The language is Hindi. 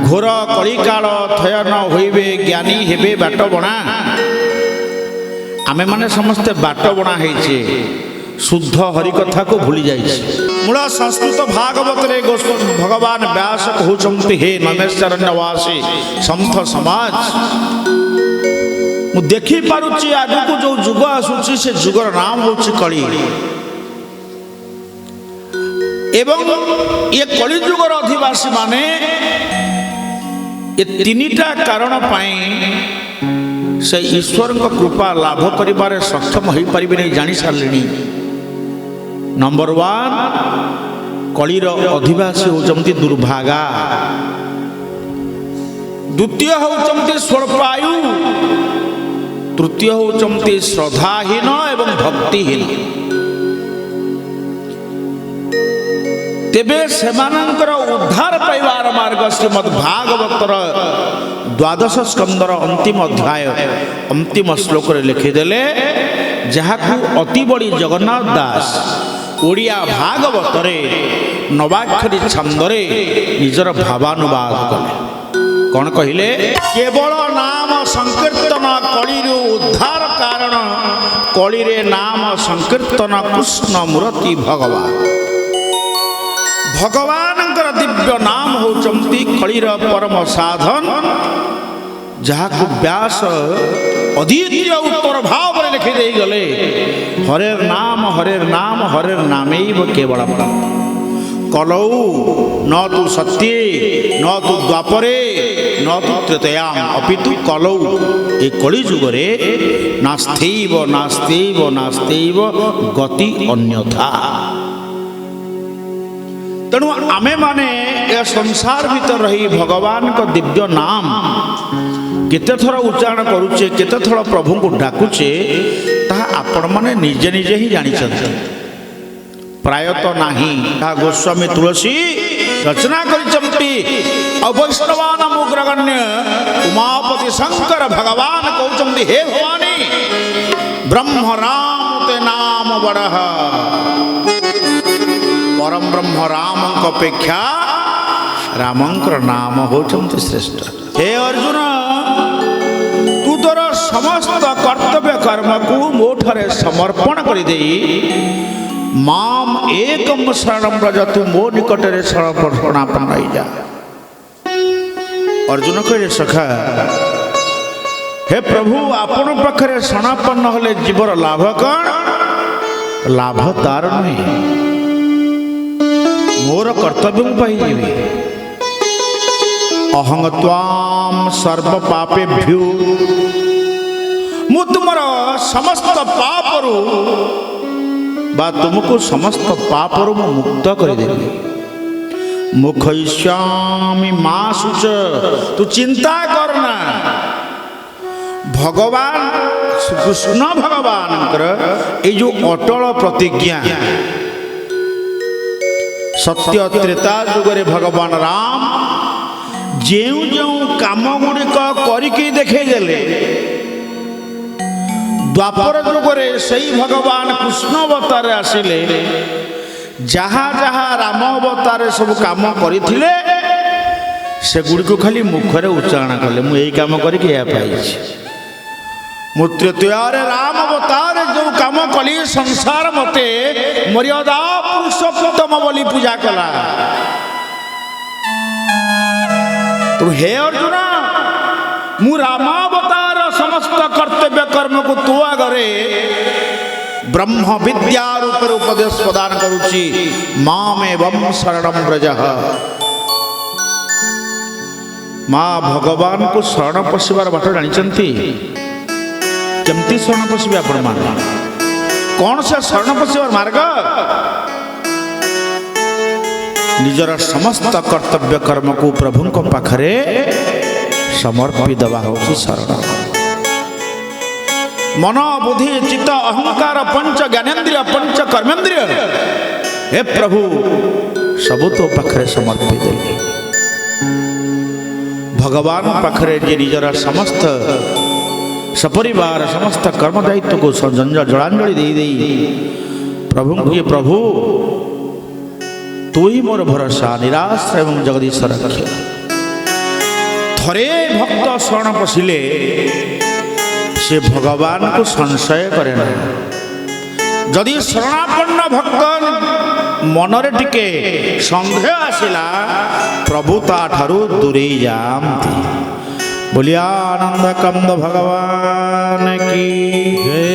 घोर कलिकाल थय न होइबे ज्ञानी हेबे बाट बणा। आमे माने समस्ते बाट बणा हेइछे शुद्ध हरि कथा को भूली जाइछे। मूल संस्कृत भागवत रे भगवान व्यास कहउछन्ति हे नमेश्वरण्यवासी संत समाज मु देखि पारुछि आगु जो जुग आसुछि से जुगर नाम होछि कली एवं ये कली जुगर अधिवासी माने ये तीनिटा कारण पाई से ईश्वर कृपा लाभ करिबारे सक्षम होई परिबे नै जानि सारलेनी। नंबर 1 कलीर अधिवासी होचंती दुर्भागा, द्वितीय होचंती स्वल्पायु, तृतीय होचंती श्रद्धाहीन एवं भक्तिहीन। तेबे सेमानंकर उद्धार पाइबार मार्ग श्रीमद् भागवतर 12 स्कंदर अंतिम अध्याय अंतिम श्लोक रे लिखिदेले, जहाकू अति बड़ी जगन्नाथ दास ओडिया भागवतरे नवाक्षरी छंदरे निजर भावानुवाद कले। कौन कहिले? केवल नाम संकीर्तन कलिरु उद्धार कारण, कलिरे नाम संकीर्तन कृष्ण मूर्ति भगवान। भगवानंकर दिव्य नाम होचंती कलिर परम साधन, जहाकू व्यास अद्वितीय उत्तर भाव रे लिखि देई गले, हरेर नाम हरेर नामैव केवलम। कलौ न तु सत्ये न तु द्वापरे न तु त्रेतयाम अपितु कलौ ए कली जुगरे नास्त्यैव नास्त्यैव नास्त्यैव गति अन्यथा। तेणु आमे माने ए संसार भीतर रही भगवान को दिव्य नाम केते थर उच्चारण करुचे, केते थर प्रभु को डाकुचे, ताहा आपण माने निजे निजे ही जानी छथि। प्रायतः नाही ताहा गोस्वामी तुलसी रचना करिचंती। अवैष्णवान मुग्रगण्य उमापति शंकर भगवान कहउचंती, हे भवानी ब्रह्म राम ते नाम बड़ह। परम ब्रह्म राम अपेक्षा रामंकर नाम होचंती श्रेष्ठ। हे अर्जुन, तू तोर समस्त कर्तव्य कर्म को मोठरे समर्पण कर दे माम एकम शरणम व्रज, तू मो निकटरे शरणापन्न हो जा। अर्जुन कहले, सखा हे प्रभु आपण पाखरे शरणापन्न होले जीवर लाभ कौन? लाभ तार नहीं, मोर कर्तव्य पाई जीवी। अहं त्वाम सर्व पापेभ्यो, मु तुमर समस्त पापरु बा तुमको समस्त पापरु मु मुक्त कर देबी। मुखयिष्यामि मा शुच, तू चिंता करना। भगवान कृष्ण भगवान ये जो अटल प्रतिज्ञा, सत्य त्रेता जुगरे भगवान राम जेउ जेउ काम गुड़िक करिकी देखैदेले, द्वापर जुगरे सही भगवान कृष्ण अवतार आसिले जहाँ जहाँ राम अवतार सब काम करथिले से गुड़िक खाली मुखरे उच्चारण कले, मु एई काम करिकी या पाइछि। मु तृतीयर राम अवतार जो काम कली संसार मते मर्यादा पुरुषोत्तम बोली पूजा कला। तो हे अर्जुन, मु रामावतार समस्त कर्तव्य कर्म को तू आगरे ब्रह्म विद्या रूप उपदेश प्रदान करुछि। मामेवं शरणं व्रज। माँ भगवान को शरण पशिबार बाट जानिचंती? केमती शरण पशिबे आपण माने? कौन से शरण पशिबार मार्ग? निजर समस्त कर्तव्य कर्म को प्रभु को पाखरे समर्पी दबा होछि शरण। मन बुद्धि चित्त अहंकार पंच ज्ञानेन्द्रिय पंच कर्मेन्द्रिय, हे प्रभु सबु तो पाखरे समर्पी देली। भगवान पाखरे जे निजर समस्त सपरिवार समस्त कर्म दायित्व को जलांजलि दे दे प्रभु को, प्रभु तू ही मोर भरोसा निराश एवं जगदीश रक्ष। थरे भक्त शरण पशिले से भगवान को संशय करे ना जदि शरणापन्न भक्त मनरे टिके संदेह आसिला प्रभु ता ठारू दूरे जाती। बोलिया आनंद कंद भगवान की जय।